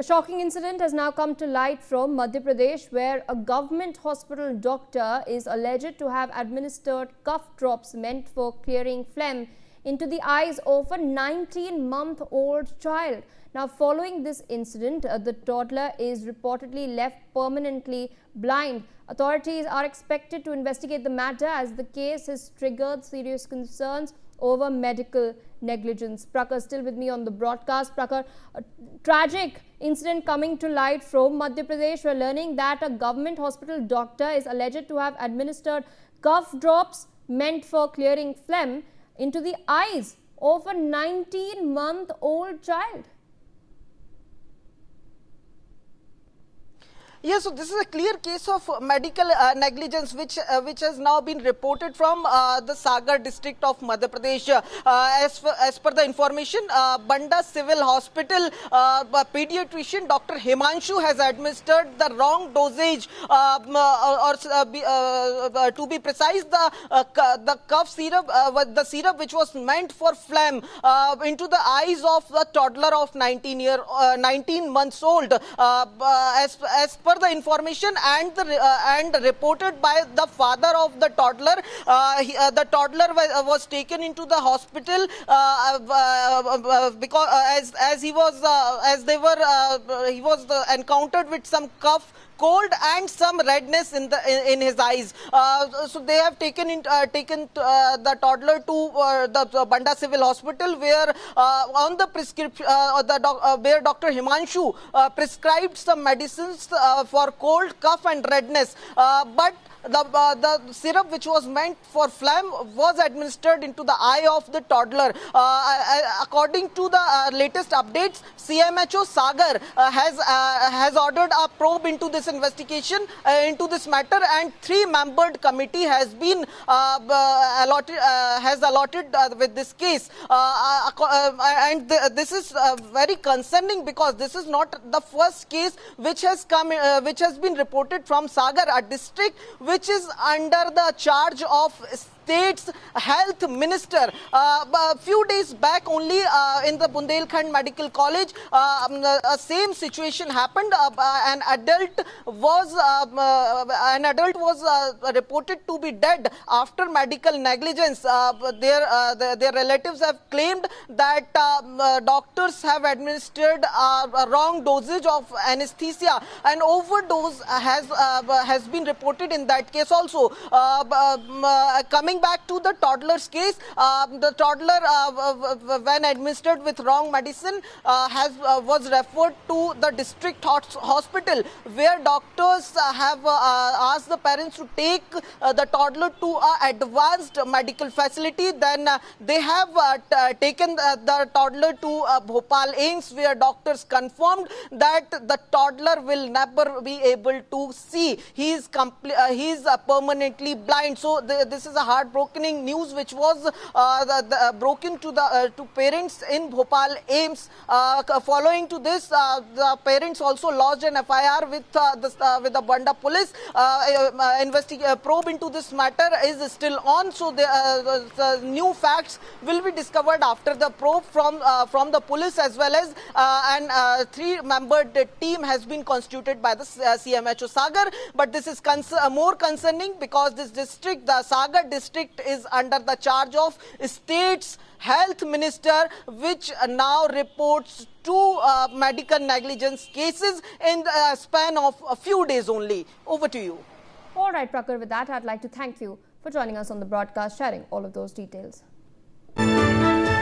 A shocking incident has now come to light from Madhya Pradesh, where a government hospital doctor is alleged to have administered cough drops meant for clearing phlegm into the eyes of a 19-month-old child. Now, following this incident, the toddler is reportedly left permanently blind. Authorities are expected to investigate the matter as the case has triggered serious concerns over medical negligence. Prakhar still with me on the broadcast. Prakhar, a tragic incident coming to light from Madhya Pradesh. We're learning that a government hospital doctor is alleged to have administered cough drops meant for clearing phlegm into the eyes of a 19-month-old child. Yes, so this is a clear case of medical negligence which has now been reported from the Sagar district of Madhya Pradesh. As per the information, Banda Civil Hospital pediatrician Dr. Himanshu has administered the wrong dosage, to be precise, the cough syrup, the syrup which was meant for phlegm, into the eyes of the toddler of 19 months old. As per the information and reported by the father of the toddler, the toddler was taken into the hospital because he was encountered with some cough, cold and some redness in his eyes. So they have taken the toddler to the Banda Civil Hospital, where on the prescription where Dr. Himanshu prescribed some medicines for cold, cough and redness, but the syrup which was meant for phlegm was administered into the eye of the toddler. According to the latest updates, CMHO Sagar has ordered a probe into this investigation, into this matter, and 3-membered committee has been allotted with this case. And this is very concerning, because this is not the first case which has been reported from Sagar, a district which is under the charge of state's health minister. A few days back only, in the Bundelkhand Medical College, a same situation happened. An adult was reported to be dead after medical negligence. Their relatives have claimed that doctors have administered a wrong dosage of anesthesia. An overdose has been reported in that case also. Coming back to the toddler's case, the toddler, when administered with wrong medicine, was referred to the district hospital, where doctors have asked the parents to take the toddler to an advanced medical facility. Then they have taken the toddler to Bhopal AIIMS, where doctors confirmed that the toddler will never be able to see. He is permanently blind. So this is a heartbreaking news which was broken to parents in Bhopal AIIMS. Following to this, the parents also lodged an FIR with the Banda police. Probe into this matter is still on. So the new facts will be discovered after the probe from the police, as well as an 3-membered team has been constituted by the CMHO Sagar. But this is more concerning, because this district, the Sagar district, is under the charge of state's health minister, which now reports 2 medical negligence cases in the span of a few days only. Over to you. All right, Prakhar, with that, I'd like to thank you for joining us on the broadcast, sharing all of those details.